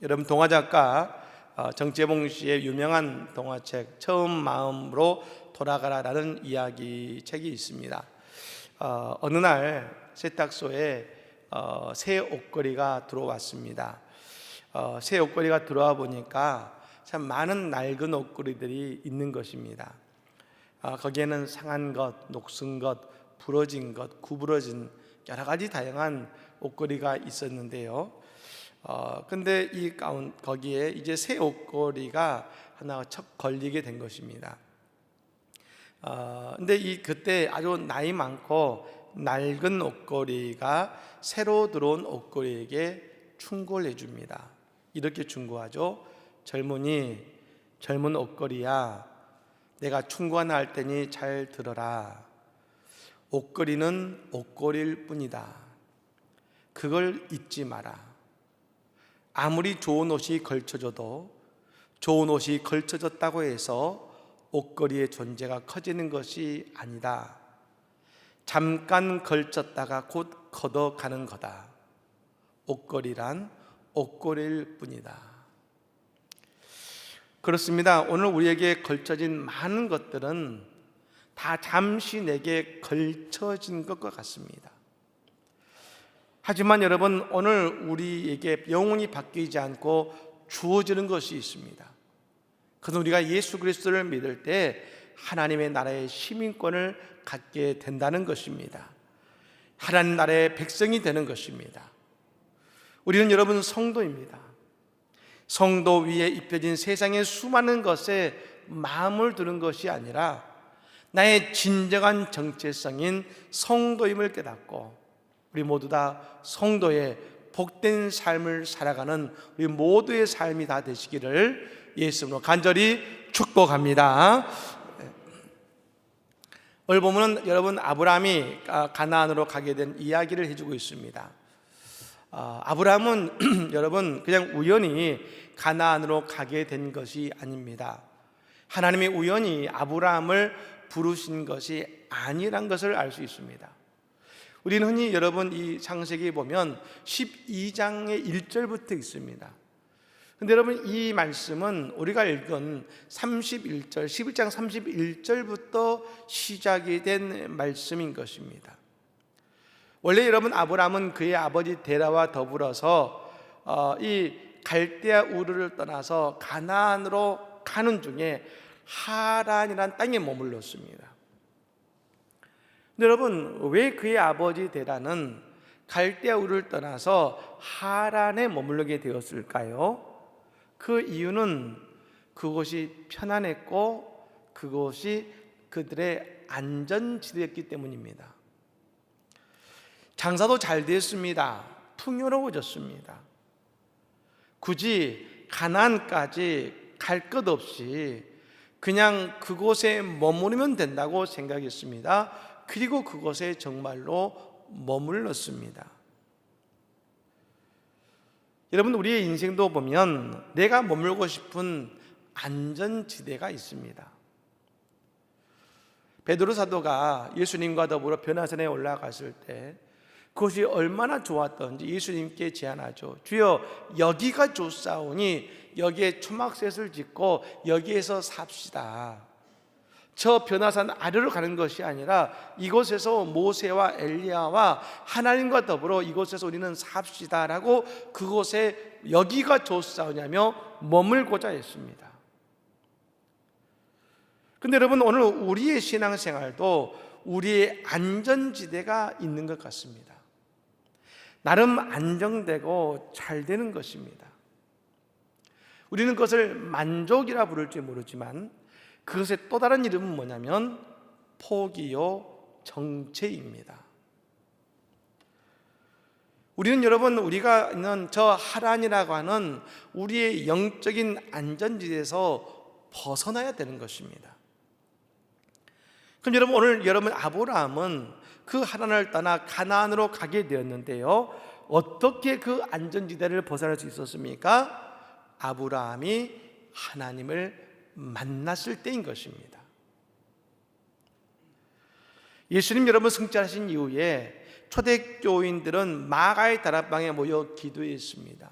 여러분 동화작가 정재봉 씨의 유명한 동화책 처음 마음으로 돌아가라라는 이야기 책이 있습니다. 어느 날 세탁소에 새 옷걸이가 들어왔습니다. 새 옷걸이가 들어와 보니까 참 많은 낡은 옷걸이들이 있는 것입니다. 거기에는 상한 것, 녹슨 것, 부러진 것, 구부러진 여러 가지 다양한 옷걸이가 있었는데요. 근데 거기에 이제 새 옷걸이가 하나 척 걸리게 된 것입니다. 근데 그때 아주 나이 많고 낡은 옷걸이가 새로 들어온 옷걸이에게 충고를 해줍니다. 이렇게 충고하죠. 젊은 옷걸이야, 내가 충고 하나 할 테니 잘 들어라. 옷걸이는 옷걸이일 뿐이다. 그걸 잊지 마라. 아무리 좋은 옷이 걸쳐져도 좋은 옷이 걸쳐졌다고 해서 옷걸이의 존재가 커지는 것이 아니다. 잠깐 걸쳤다가 곧 걷어가는 거다. 옷걸이란 옷걸이일 뿐이다. 그렇습니다. 오늘 우리에게 걸쳐진 많은 것들은 다 잠시 내게 걸쳐진 것과 같습니다. 하지만 여러분, 오늘 우리에게 영원히 바뀌지 않고 주어지는 것이 있습니다. 그것은 우리가 예수 그리스도를 믿을 때 하나님의 나라의 시민권을 갖게 된다는 것입니다. 하나님 나라의 백성이 되는 것입니다. 우리는 여러분 성도입니다. 성도 위에 입혀진 세상의 수많은 것에 마음을 두는 것이 아니라 나의 진정한 정체성인 성도임을 깨닫고 우리 모두 다 성도의 복된 삶을 살아가는 우리 모두의 삶이 다 되시기를 예수님으로 간절히 축복합니다. 오늘 보면은 여러분 아브라함이 가나안으로 가게 된 이야기를 해주고 있습니다. 아브라함은 여러분 그냥 우연히 가나안으로 가게 된 것이 아닙니다. 하나님이 우연히 아브라함을 부르신 것이 아니란 것을 알 수 있습니다. 우리는 흔히 여러분 이 창세기 보면 12장의 1절부터 있습니다. 근데 여러분 이 말씀은 우리가 읽은 31절, 11장 31절부터 시작이 된 말씀인 것입니다. 원래 여러분 아브라함은 그의 아버지 데라와 더불어서 이 갈대아 우르를 떠나서 가나안으로 가는 중에 하란이라는 땅에 머물렀습니다. 근데 여러분 왜 그의 아버지 데라는 갈대아 우르를 떠나서 하란에 머물게 되었을까요? 그 이유는 그곳이 편안했고 그곳이 그들의 안전지대였기 때문입니다. 장사도 잘 됐습니다. 풍요로워졌습니다. 굳이 가나안까지 갈 것 없이 그냥 그곳에 머무르면 된다고 생각했습니다. 그리고 그곳에 정말로 머물렀습니다. 여러분 우리의 인생도 보면 내가 머물고 싶은 안전지대가 있습니다. 베드로 사도가 예수님과 더불어 변화산에 올라갔을 때 그것이 얼마나 좋았던지 예수님께 제안하죠. 주여 여기가 좋사오니 여기에 초막셋을 짓고 여기에서 삽시다. 저 변화산 아래로 가는 것이 아니라 이곳에서 모세와 엘리야와 하나님과 더불어 이곳에서 우리는 삽시다라고 그곳에 여기가 좋사오냐며 머물고자 했습니다. 근데 여러분 오늘 우리의 신앙생활도 우리의 안전지대가 있는 것 같습니다. 나름 안정되고 잘 되는 것입니다. 우리는 그것을 만족이라 부를지 모르지만 그것의 또 다른 이름은 뭐냐면 포기요 정체입니다. 우리는 여러분 우리가 있는 저 하란이라고 하는 우리의 영적인 안전지대에서 벗어나야 되는 것입니다. 그럼 여러분 오늘 여러분 아브라함은 그 하란을 떠나 가나안으로 가게 되었는데요, 어떻게 그 안전지대를 벗어날 수 있었습니까? 아브라함이 하나님을 만났을 때인 것입니다. 예수님 여러분 승천하신 이후에 초대교인들은 마가의 다락방에 모여 기도했습니다.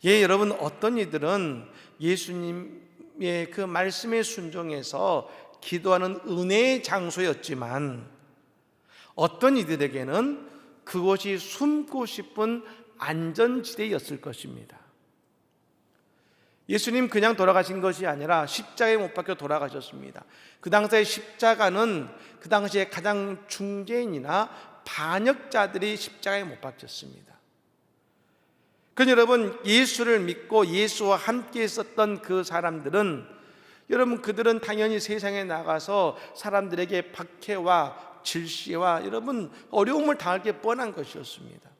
예, 여러분, 어떤 이들은 예수님의 그 말씀에 순종해서 기도하는 은혜의 장소였지만, 어떤 이들에게는 그곳이 숨고 싶은 안전지대였을 것입니다. 예수님 그냥 돌아가신 것이 아니라 십자가에 못 박혀 돌아가셨습니다. 그 당시에 십자가는 그 당시에 가장 중개인이나 반역자들이 십자가에 못 박혔습니다. 그러니 여러분, 예수를 믿고 예수와 함께 있었던 그 사람들은, 여러분, 그들은 당연히 세상에 나가서 사람들에게 박해와 질시와 여러분 어려움을 당할 게 뻔한 것이었습니다.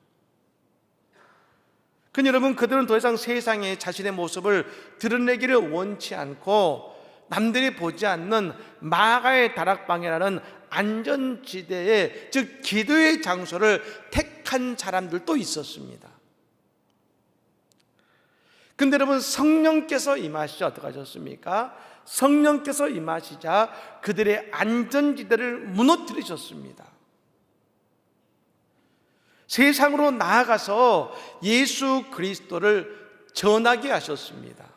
그러니 여러분, 그들은 더 이상 세상에 자신의 모습을 드러내기를 원치 않고 남들이 보지 않는 마가의 다락방이라는 안전지대에, 즉 기도의 장소를 택한 사람들도 있었습니다. 근데 여러분, 성령께서 임하시자 어떻게 하셨습니까? 성령께서 임하시자 그들의 안전지대를 무너뜨리셨습니다. 세상으로 나아가서 예수 그리스도를 전하게 하셨습니다.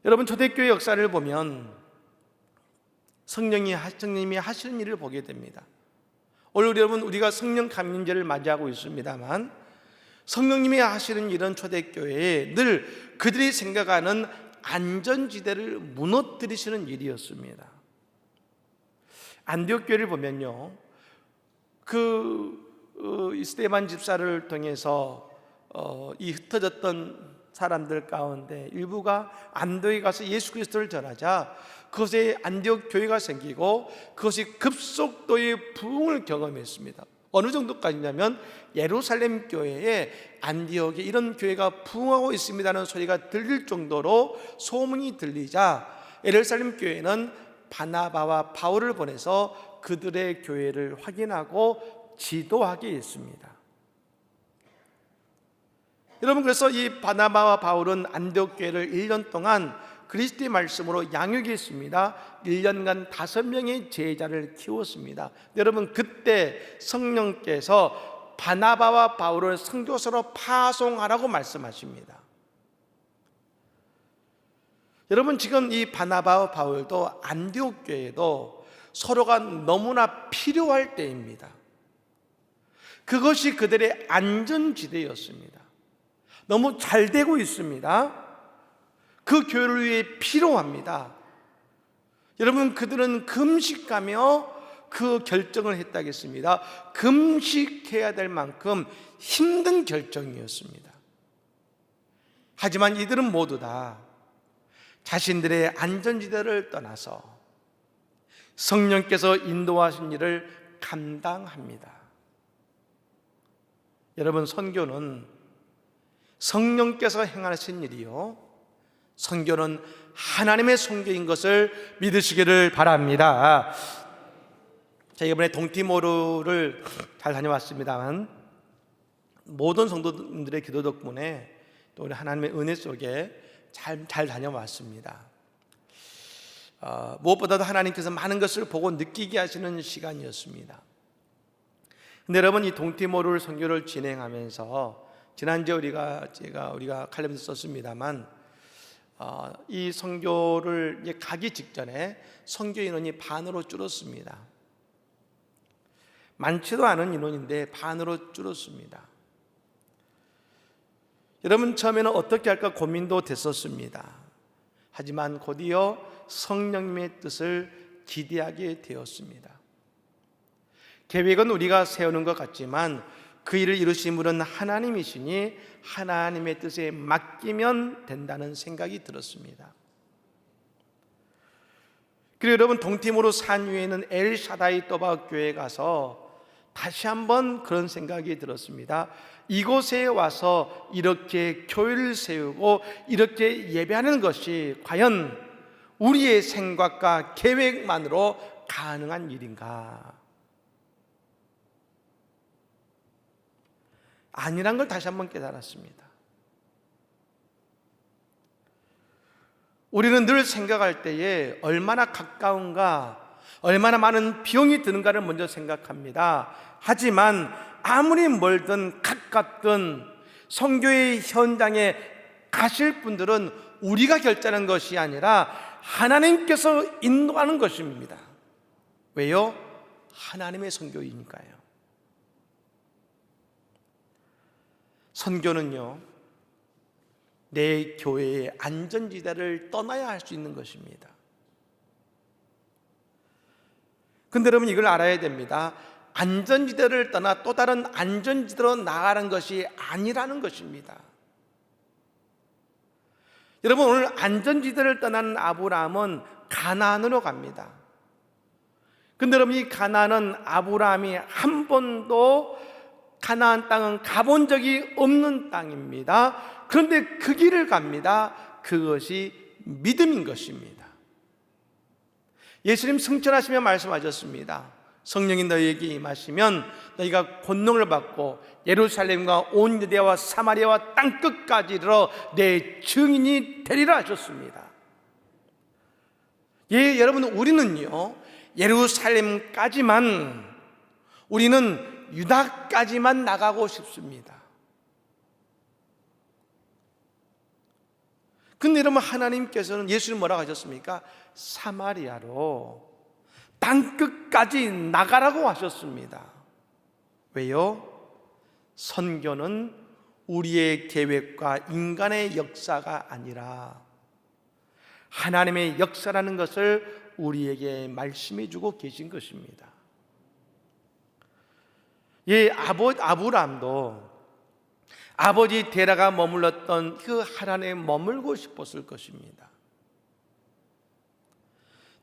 여러분, 초대교회 역사를 보면 성령님이 하시는 일을 보게 됩니다. 오늘 여러분, 우리가 성령 감림제를 맞이하고 있습니다만, 성령님이 하시는 일은 초대교회에 늘 그들이 생각하는 안전지대를 무너뜨리시는 일이었습니다. 안디옥 교회를 보면요, 스데반 집사를 통해서 이 흩어졌던 사람들 가운데 일부가 안디옥에 가서 예수 그리스도를 전하자 그것에 안디옥 교회가 생기고 그것이 급속도의 부흥을 경험했습니다. 어느 정도까지냐면 예루살렘 교회에 안디옥에 이런 교회가 부흥하고 있습니다는 소리가 들릴 정도로 소문이 들리자 예루살렘 교회는 바나바와 바울을 보내서 그들의 교회를 확인하고 지도하게 했습니다. 여러분, 그래서 이 바나바와 바울은 안디옥 교회를 1년 동안 그리스도의 말씀으로 양육했습니다. 1년간 5명의 제자를 키웠습니다. 여러분, 그때 성령께서 바나바와 바울을 선교사로 파송하라고 말씀하십니다. 여러분, 지금 이 바나바와 바울도 안디옥 교회도 서로가 너무나 필요할 때입니다. 그것이 그들의 안전지대였습니다. 너무 잘 되고 있습니다. 그 교회를 위해 필요합니다. 여러분, 그들은 금식하며 그 결정을 했다겠습니다. 금식해야 될 만큼 힘든 결정이었습니다. 하지만 이들은 모두 다 자신들의 안전지대를 떠나서 성령께서 인도하신 일을 감당합니다. 여러분, 선교는 성령께서 행하신 일이요, 선교는 하나님의 선교인 것을 믿으시기를 바랍니다. 제가 이번에 동티모르를 잘 다녀왔습니다만 모든 성도님들의 기도 덕분에 또 우리 하나님의 은혜 속에 잘 다녀왔습니다. 무엇보다도 하나님께서 많은 것을 보고 느끼게 하시는 시간이었습니다. 근데 여러분, 이 동티모르 선교를 진행하면서 지난주에 우리가 칼럼에서 썼습니다만 이 선교를 이제 가기 직전에 선교 인원이 반으로 줄었습니다. 많지도 않은 인원인데 반으로 줄었습니다. 여러분, 처음에는 어떻게 할까 고민도 됐었습니다. 하지만 곧이어 성령님의 뜻을 기대하게 되었습니다. 계획은 우리가 세우는 것 같지만 그 일을 이루신 분은 하나님이시니 하나님의 뜻에 맡기면 된다는 생각이 들었습니다. 그리고 여러분, 동티모르 산 위에 있는 엘샤다이 또바 교회에 가서 다시 한번 그런 생각이 들었습니다. 이곳에 와서 이렇게 교회를 세우고 이렇게 예배하는 것이 과연 우리의 생각과 계획만으로 가능한 일인가? 아니란 걸 다시 한번 깨달았습니다. 우리는 늘 생각할 때에 얼마나 가까운가, 얼마나 많은 비용이 드는가를 먼저 생각합니다. 하지만 아무리 멀든 가깝든 선교의 현장에 가실 분들은 우리가 결정하는 것이 아니라 하나님께서 인도하는 것입니다. 왜요? 하나님의 선교이니까요. 선교는요, 내 교회의 안전지대를 떠나야 할 수 있는 것입니다. 근데 여러분, 이걸 알아야 됩니다. 안전지대를 떠나 또 다른 안전지대로 나가는 것이 아니라는 것입니다. 여러분, 오늘 안전지대를 떠난 아브라함은 가나안으로 갑니다. 근데 여러분, 이 가나안은 아브라함이 한 번도 가나안 땅은 가본 적이 없는 땅입니다. 그런데 그 길을 갑니다. 그것이 믿음인 것입니다. 예수님 승천하시며 말씀하셨습니다. 성령이 너희에게 임하시면 너희가 권능을 받고 예루살렘과 온 유대와 사마리아와 땅끝까지 이르러 내 증인이 되리라 하셨습니다. 예, 여러분, 우리는요, 예루살렘까지만, 우리는 유다까지만 나가고 싶습니다. 근데 여러분, 하나님께서는, 예수님 뭐라고 하셨습니까? 사마리아로 땅끝까지 나가라고 하셨습니다. 왜요? 선교는 우리의 계획과 인간의 역사가 아니라 하나님의 역사라는 것을 우리에게 말씀해 주고 계신 것입니다. 예, 아브라함도 아버지 데라가 머물렀던 그 하란에 머물고 싶었을 것입니다.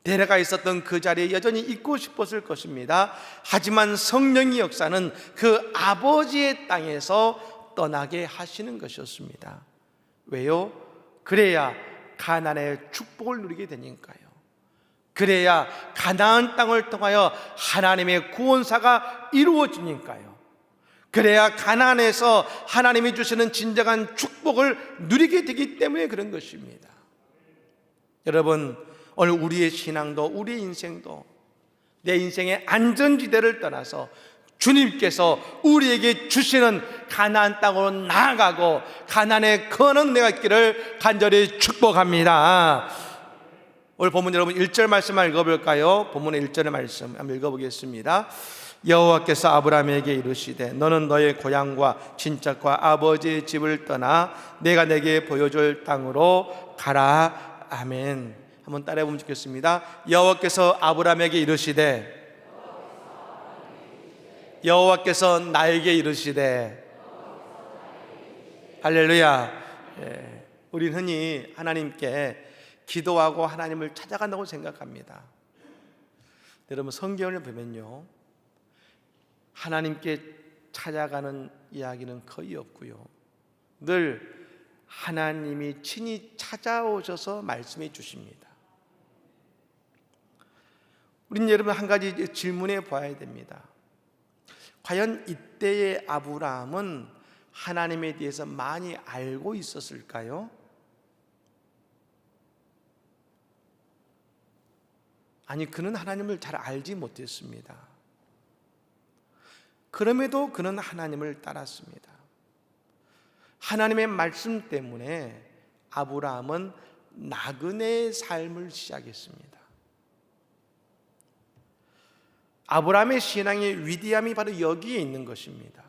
데라가 있었던 그 자리에 여전히 있고 싶었을 것입니다. 하지만 성령의 역사는 그 아버지의 땅에서 떠나게 하시는 것이었습니다. 왜요? 그래야 가나안의 축복을 누리게 되니까요. 그래야 가나안 땅을 통하여 하나님의 구원사가 이루어지니까요. 그래야 가나안에서 하나님이 주시는 진정한 축복을 누리게 되기 때문에 그런 것입니다. 여러분, 오늘 우리의 신앙도, 우리의 인생도 내 인생의 안전지대를 떠나서 주님께서 우리에게 주시는 가나안 땅으로 나아가고 가나안에 거하는 은혜가 있기를 간절히 축복합니다. 오늘 본문 여러분 1절 말씀 읽어볼까요? 본문의 1절의 말씀 한번 읽어보겠습니다. 여호와께서 아브라함에게 이르시되 너는 너의 고향과 친척과 아버지의 집을 떠나 내가 내게 보여줄 땅으로 가라. 아멘. 한번 따라해보면 좋겠습니다. 여호와께서 아브라함에게 이르시되, 여호와께서 나에게 이르시되. 할렐루야. 예, 우리는 흔히 하나님께 기도하고 하나님을 찾아간다고 생각합니다. 여러분, 성경을 보면요, 하나님께 찾아가는 이야기는 거의 없고요, 늘 하나님이 친히 찾아오셔서 말씀해 주십니다. 우린 여러분 한 가지 질문해 봐야 됩니다. 과연 이때의 아브라함은 하나님에 대해서 많이 알고 있었을까요? 아니, 그는 하나님을 잘 알지 못했습니다. 그럼에도 그는 하나님을 따랐습니다. 하나님의 말씀 때문에 아브라함은 나그네의 삶을 시작했습니다. 아브라함의 신앙의 위대함이 바로 여기에 있는 것입니다.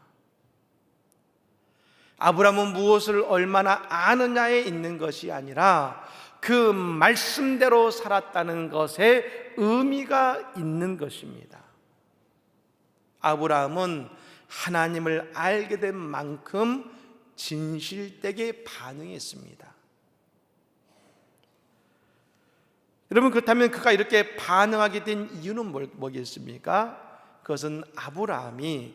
아브라함은 무엇을 얼마나 아느냐에 있는 것이 아니라 그 말씀대로 살았다는 것에 의미가 있는 것입니다. 아브라함은 하나님을 알게 된 만큼 진실되게 반응했습니다. 여러분, 그렇다면 그가 이렇게 반응하게 된 이유는 뭐겠습니까? 그것은 아브라함이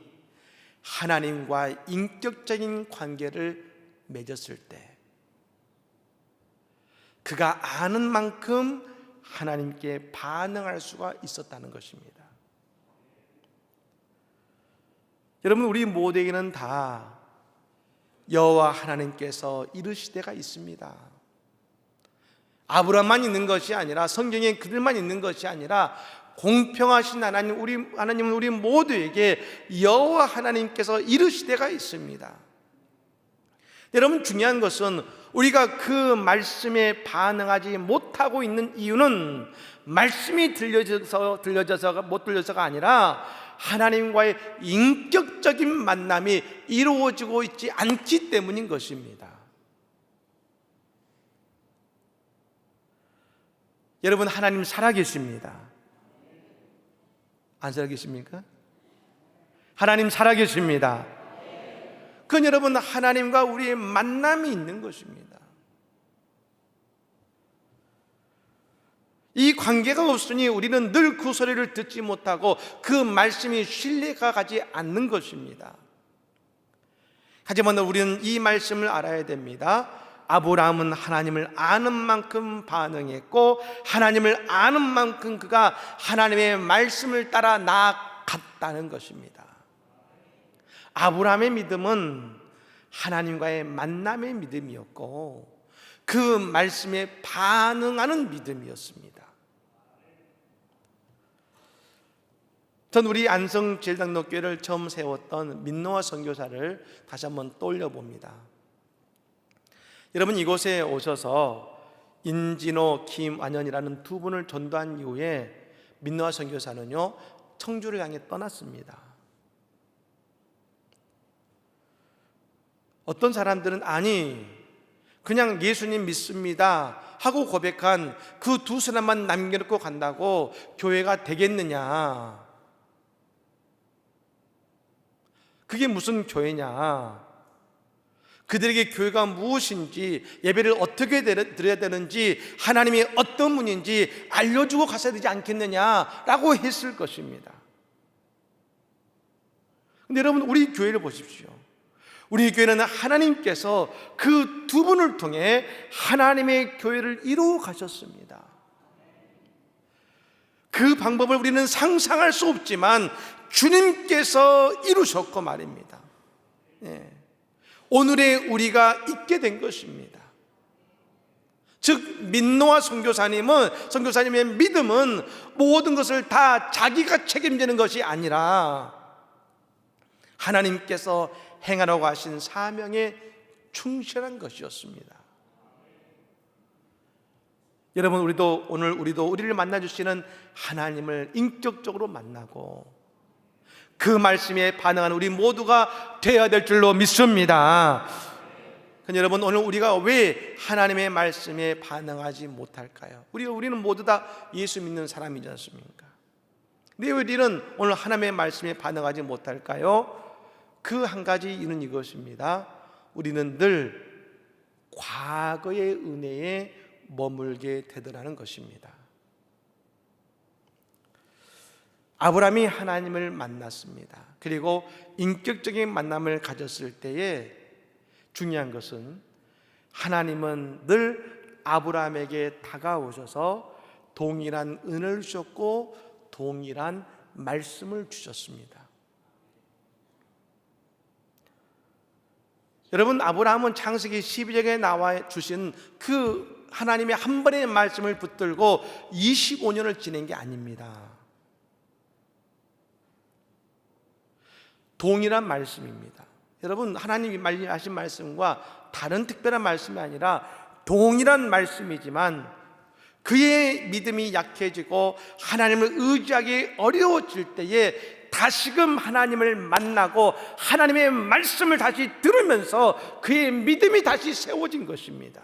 하나님과 인격적인 관계를 맺었을 때 그가 아는 만큼 하나님께 반응할 수가 있었다는 것입니다. 여러분, 우리 모두에게는 다 여호와 하나님께서 이르시되가 있습니다. 아브라함만 있는 것이 아니라, 성경에 그들만 있는 것이 아니라 공평하신 하나님, 하나님은 우리 모두에게 여호와 하나님께서 이르시되가 있습니다. 여러분, 중요한 것은 우리가 그 말씀에 반응하지 못하고 있는 이유는 말씀이 들려져서가 못 들려서가 아니라 하나님과의 인격적인 만남이 이루어지고 있지 않기 때문인 것입니다. 여러분, 하나님 살아계십니다. 안 살아계십니까? 하나님 살아계십니다. 그건 여러분, 하나님과 우리의 만남이 있는 것입니다. 이 관계가 없으니 우리는 늘 그 소리를 듣지 못하고 그 말씀이 신뢰가 가지 않는 것입니다. 하지만 우리는 이 말씀을 알아야 됩니다. 아브라함은 하나님을 아는 만큼 반응했고, 하나님을 아는 만큼 그가 하나님의 말씀을 따라 나아갔다는 것입니다. 아브라함의 믿음은 하나님과의 만남의 믿음이었고, 그 말씀에 반응하는 믿음이었습니다. 전 우리 안성제일장로교회를 처음 세웠던 민노아 선교사를 다시 한번 떠올려 봅니다. 여러분, 이곳에 오셔서 인진호, 김완현이라는 두 분을 전도한 이후에 민노아 선교사는요, 청주를 향해 떠났습니다. 어떤 사람들은 아니, 그냥 예수님 믿습니다 하고 고백한 그 두 사람만 남겨놓고 간다고 교회가 되겠느냐, 그게 무슨 교회냐, 그들에게 교회가 무엇인지, 예배를 어떻게 드려야 되는지, 하나님이 어떤 분인지 알려주고 가셔야 되지 않겠느냐라고 했을 것입니다. 근데 여러분, 우리 교회를 보십시오. 우리 교회는 하나님께서 그 두 분을 통해 하나님의 교회를 이루어 가셨습니다. 그 방법을 우리는 상상할 수 없지만 주님께서 이루셨고 말입니다. 오늘의 우리가 있게 된 것입니다. 즉, 민노아 선교사님의 믿음은 모든 것을 다 자기가 책임지는 것이 아니라 하나님께서 행하라고 하신 사명에 충실한 것이었습니다. 여러분, 우리를 만나주시는 하나님을 인격적으로 만나고 그 말씀에 반응하는 우리 모두가 되어야 될 줄로 믿습니다. 여러분, 오늘 우리가 왜 하나님의 말씀에 반응하지 못할까요? 우리는 모두 다 예수 믿는 사람이지 않습니까? 근데 왜 우리는 오늘 하나님의 말씀에 반응하지 못할까요? 그 한 가지 이유는 이것입니다. 우리는 늘 과거의 은혜에 머물게 되더라는 것입니다. 아브라함이 하나님을 만났습니다. 그리고 인격적인 만남을 가졌을 때에 중요한 것은 하나님은 늘 아브라함에게 다가오셔서 동일한 은혜를 주셨고 동일한 말씀을 주셨습니다. 여러분, 아브라함은 창세기 12장에 나와 주신 그 하나님의 한 번의 말씀을 붙들고 25년을 지낸 게 아닙니다. 동일한 말씀입니다. 여러분, 하나님이 하신 말씀과 다른 특별한 말씀이 아니라 동일한 말씀이지만 그의 믿음이 약해지고 하나님을 의지하기 어려워질 때에 다시금 하나님을 만나고 하나님의 말씀을 다시 들으면서 그의 믿음이 다시 세워진 것입니다.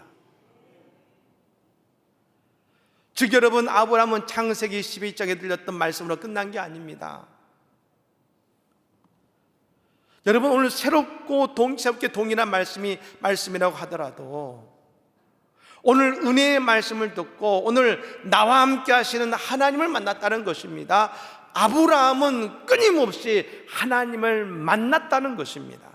즉, 여러분, 아브라함은 창세기 12장에 들렸던 말씀으로 끝난 게 아닙니다. 여러분, 오늘 새롭게 동일한 말씀이라고 하더라도 오늘 은혜의 말씀을 듣고 오늘 나와 함께 하시는 하나님을 만났다는 것입니다. 아브라함은 끊임없이 하나님을 만났다는 것입니다.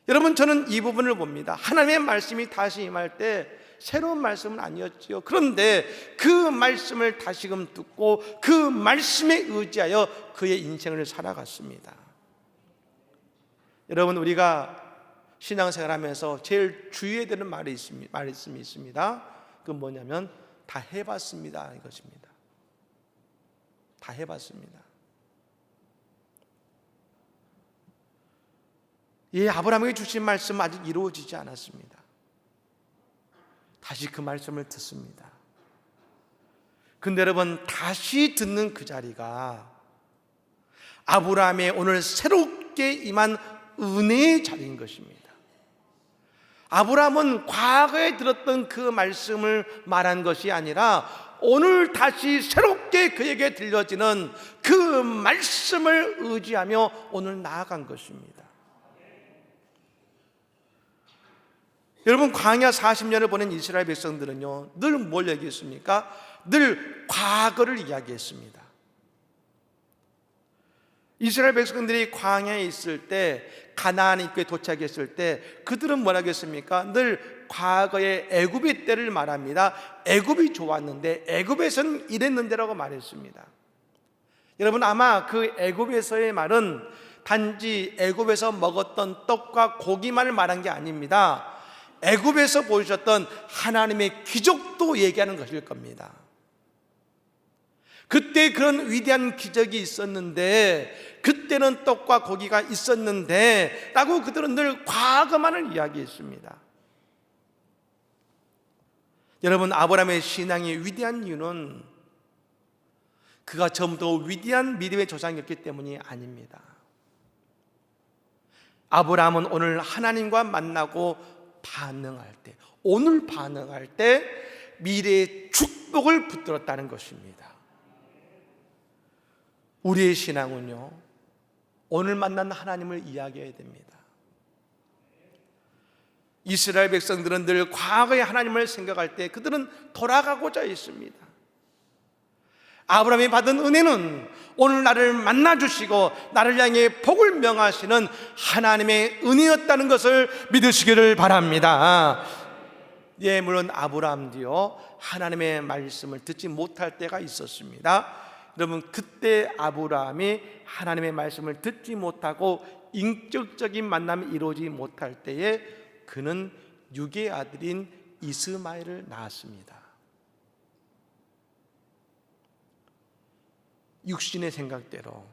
여러분, 저는 이 부분을 봅니다. 하나님의 말씀이 다시 임할 때 새로운 말씀은 아니었지요. 그런데 그 말씀을 다시금 듣고 그 말씀에 의지하여 그의 인생을 살아갔습니다. 여러분, 우리가 신앙생활하면서 제일 주의해야 되는 말씀이 있습니다. 그건 뭐냐면 다 해봤습니다 이것입니다. 다 해봤습니다. 예, 아브라함에게 주신 말씀 아직 이루어지지 않았습니다. 다시 그 말씀을 듣습니다. 근데 여러분, 다시 듣는 그 자리가 아브라함의 오늘 새롭게 임한 은혜의 자리인 것입니다. 아브라함은 과거에 들었던 그 말씀을 말한 것이 아니라 오늘 다시 새롭게 그에게 들려지는 그 말씀을 의지하며 오늘 나아간 것입니다. 여러분, 광야 40년을 보낸 이스라엘 백성들은요, 늘 뭘 얘기했습니까? 늘 과거를 이야기했습니다. 이스라엘 백성들이 광야에 있을 때, 가나안 입구에 도착했을 때 그들은 뭐라고 했습니까? 늘 과거의 애굽의 때를 말합니다. 애굽이 좋았는데, 애굽에서는 이랬는데라고 말했습니다. 여러분, 아마 그 애굽에서의 말은 단지 애굽에서 먹었던 떡과 고기만을 말한 게 아닙니다. 애굽에서 보여주셨던 하나님의 기적도 얘기하는 것일 겁니다. 그때 그런 위대한 기적이 있었는데, 그때는 떡과 고기가 있었는데 라고 그들은 늘 과거만을 이야기했습니다. 여러분, 아브라함의 신앙이 위대한 이유는 그가 처음부터 위대한 믿음의 조상이었기 때문이 아닙니다. 아브라함은 오늘 하나님과 만나고 반응할 때, 오늘 반응할 때 미래의 축복을 붙들었다는 것입니다. 우리의 신앙은요, 오늘 만난 하나님을 이야기해야 됩니다. 이스라엘 백성들은 늘 과거의 하나님을 생각할 때 그들은 돌아가고자 했습니다. 아브라함이 받은 은혜는 오늘 나를 만나주시고 나를 향해 복을 명하시는 하나님의 은혜였다는 것을 믿으시기를 바랍니다. 예, 물론 아브라함도요, 하나님의 말씀을 듣지 못할 때가 있었습니다. 여러분, 그때 아브라함이 하나님의 말씀을 듣지 못하고 인격적인 만남이 이루어지지 못할 때에 그는 육의 아들인 이스마엘을 낳았습니다. 육신의 생각대로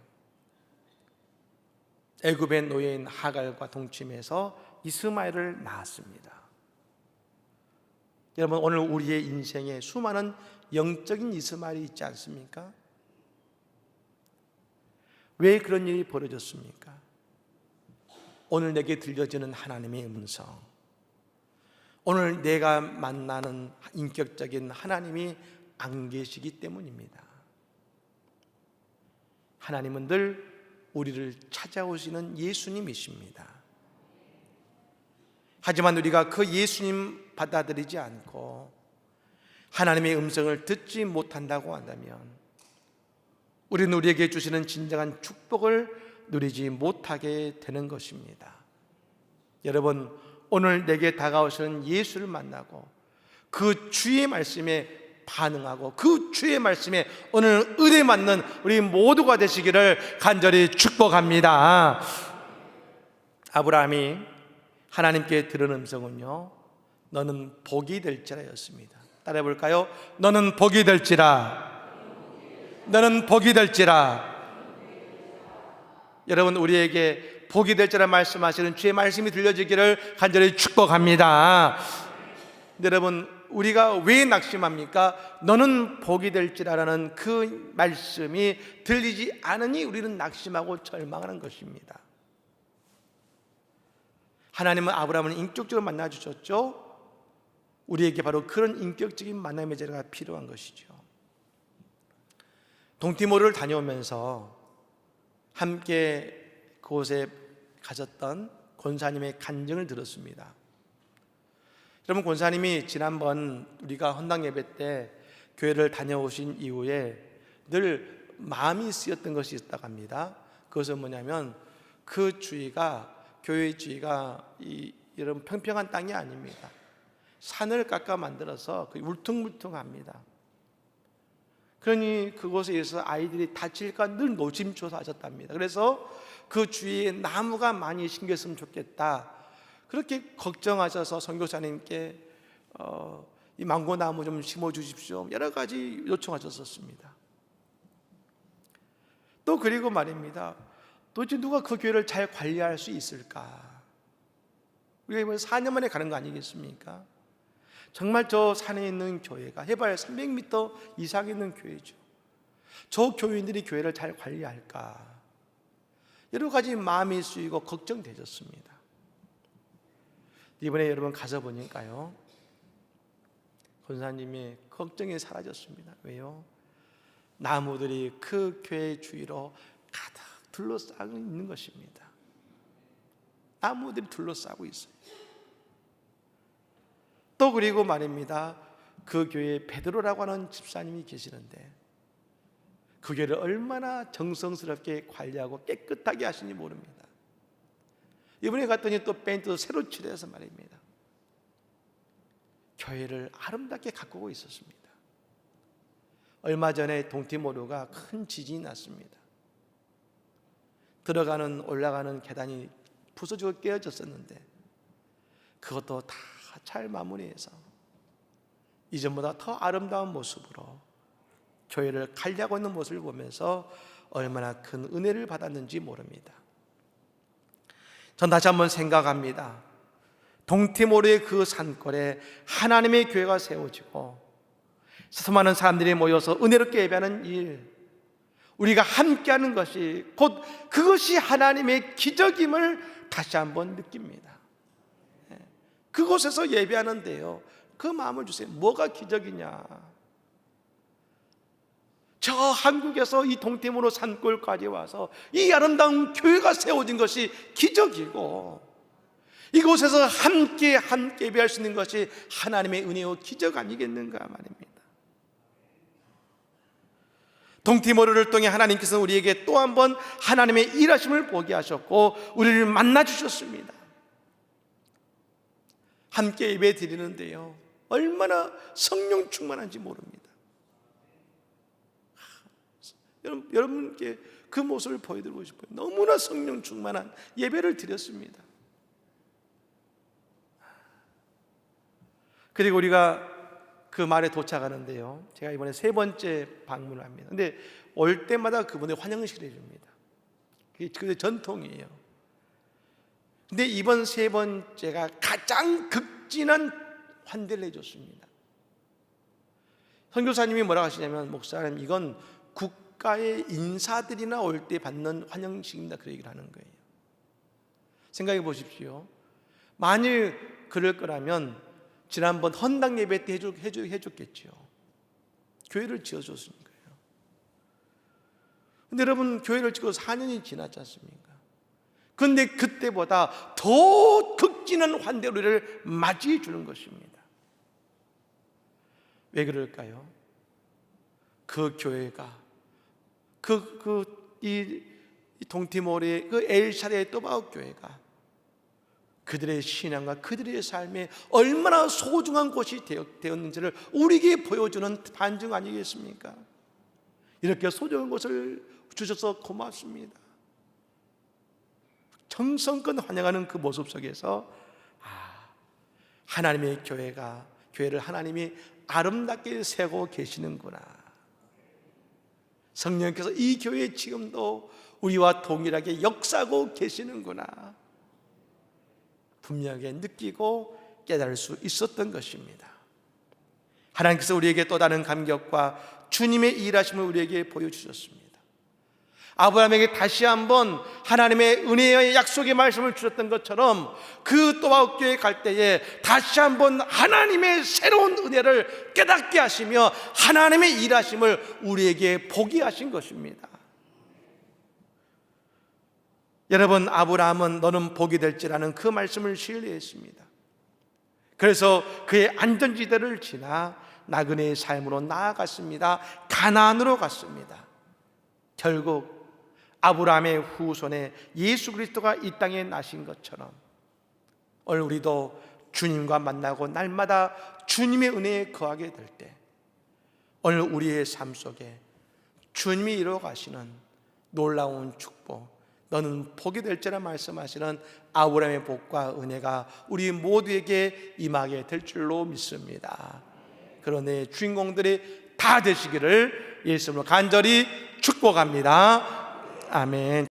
애굽의 노예인 하갈과 동침해서 이스마엘을 낳았습니다. 여러분, 오늘 우리의 인생에 수많은 영적인 이스마엘이 있지 않습니까? 왜 그런 일이 벌어졌습니까? 오늘 내게 들려지는 하나님의 음성, 오늘 내가 만나는 인격적인 하나님이 안 계시기 때문입니다. 하나님은 늘 우리를 찾아오시는 예수님이십니다. 하지만 우리가 그 예수님 받아들이지 않고 하나님의 음성을 듣지 못한다고 한다면 우리는 우리에게 주시는 진정한 축복을 누리지 못하게 되는 것입니다. 여러분, 오늘 내게 다가오시는 예수를 만나고 그 주의 말씀에 반응하고 그 주의 말씀에 오늘 은혜 맞는 우리 모두가 되시기를 간절히 축복합니다. 아브라함이 하나님께 들은 음성은요, 너는 복이 될지라였습니다. 따라해 볼까요? 너는 복이 될지라. 너는 복이 될지라. 여러분, 우리에게 복이 될지라 말씀하시는 주의 말씀이 들려지기를 간절히 축복합니다. 여러분, 우리가 왜 낙심합니까? 너는 복이 될지라라는 그 말씀이 들리지 않으니 우리는 낙심하고 절망하는 것입니다. 하나님은 아브라함을 인격적으로 만나주셨죠. 우리에게 바로 그런 인격적인 만남의 자리가 필요한 것이죠. 동티모르를 다녀오면서 함께 그곳에 가셨던 권사님의 간증을 들었습니다. 여러분, 권사님이 지난번 우리가 헌당 예배 때 교회를 다녀오신 이후에 늘 마음이 쓰였던 것이 있다고 합니다. 그것은 뭐냐면 그 주위가, 교회의 주위가 이런 평평한 땅이 아닙니다. 산을 깎아 만들어서 울퉁불퉁합니다. 그러니 그곳에 있어서 아이들이 다칠까 늘 노심초사하셨답니다. 그래서 그 주위에 나무가 많이 심겼으면 좋겠다, 그렇게 걱정하셔서 선교사님께 이 망고나무 좀 심어주십시오, 여러 가지 요청하셨었습니다. 또 그리고 말입니다. 도대체 누가 그 교회를 잘 관리할 수 있을까? 우리가 이번에 4년 만에 가는 거 아니겠습니까? 정말 저 산에 있는 교회가 해봐야 300m 이상 있는 교회죠. 저 교인들이 교회를 잘 관리할까? 여러 가지 마음이 쓰이고 걱정되셨습니다. 이번에 여러분 가서 보니까요, 권사님이 걱정이 사라졌습니다. 왜요? 나무들이 그 교회 주위로 가득 둘러싸고 있는 것입니다. 나무들이 둘러싸고 있어요. 또 그리고 말입니다, 그 교회에 베드로라고 하는 집사님이 계시는데 그 교회를 얼마나 정성스럽게 관리하고 깨끗하게 하시는지 모릅니다. 이번에 갔더니 또 페인트도 새로 칠해서 말입니다, 교회를 아름답게 가꾸고 있었습니다. 얼마 전에 동티모르가 큰 지진이 났습니다. 올라가는 계단이 부서지고 깨어졌었는데 그것도 다 잘 마무리해서 이전보다 더 아름다운 모습으로 교회를 관리하고 있는 모습을 보면서 얼마나 큰 은혜를 받았는지 모릅니다. 전 다시 한번 생각합니다. 동티모르의 그 산골에 하나님의 교회가 세워지고 수많은 사람들이 모여서 은혜롭게 예배하는 일, 우리가 함께하는 것이 곧 그것이 하나님의 기적임을 다시 한번 느낍니다. 그곳에서 예배하는데요, 그 마음을 주세요. 뭐가 기적이냐? 저 한국에서 이 동티모르 산골까지 와서 이 아름다운 교회가 세워진 것이 기적이고, 이곳에서 함께 예배할 수 있는 것이 하나님의 은혜요 기적 아니겠는가 말입니다. 동티모르를 통해 하나님께서 우리에게 또 한 번 하나님의 일하심을 보게 하셨고 우리를 만나 주셨습니다. 함께 예배 드리는데요, 얼마나 성령 충만한지 모릅니다. 여러분께 그 모습을 보여드리고 싶어요. 너무나 성령 충만한 예배를 드렸습니다. 그리고 우리가 그 말에 도착하는데요, 제가 이번에 3번째 방문을 합니다. 근데 올 때마다 그분의 환영식을 해줍니다. 그게 전통이에요. 근데 이번 3번째가 가장 극진한 환대를 해줬습니다. 선교사님이 뭐라고 하시냐면, 목사님 이건 국가의 인사들이나 올 때 받는 환영식입니다, 그 얘기를 하는 거예요. 생각해 보십시오. 만일 그럴 거라면 지난번 헌당 예배 때 해줬겠죠. 교회를 지어줬으니까요. 근데 여러분, 교회를 짓고 4년이 지났지 않습니까? 그런데 그때보다 더 극진한 환대로 우리를 맞이해 주는 것입니다. 왜 그럴까요? 그 교회가 이 동티모르의 그 엘샤레 또바오 교회가 그들의 신앙과 그들의 삶에 얼마나 소중한 곳이 되었는지를 우리에게 보여주는 반증 아니겠습니까? 이렇게 소중한 곳을 주셔서 고맙습니다. 정성껏 환영하는 그 모습 속에서 하나님의 교회를 하나님이 아름답게 세우고 계시는구나, 성령께서 이 교회에 지금도 우리와 동일하게 역사하고 계시는구나, 분명하게 느끼고 깨달을 수 있었던 것입니다. 하나님께서 우리에게 또 다른 감격과 주님의 일하심을 우리에게 보여주셨습니다. 아브라함에게 다시 한번 하나님의 은혜의 약속의 말씀을 주셨던 것처럼 그 또바오 교회에 갈 때에 다시 한번 하나님의 새로운 은혜를 깨닫게 하시며 하나님의 일하심을 우리에게 보게 하신 것입니다. 여러분, 아브라함은 너는 복이 될지라는 그 말씀을 신뢰했습니다. 그래서 그의 안전지대를 지나 나그네의 삶으로 나아갔습니다. 가나안으로 갔습니다. 결국 아브라함의 후손에 예수 그리스도가 이 땅에 나신 것처럼 오늘 우리도 주님과 만나고 날마다 주님의 은혜에 거하게 될 때 오늘 우리의 삶 속에 주님이 이루어 가시는 놀라운 축복, 너는 복이 될지라 말씀하시는 아브라함의 복과 은혜가 우리 모두에게 임하게 될 줄로 믿습니다. 그런 의 주인공들이 다 되시기를 예수님으로 간절히 축복합니다. 아멘.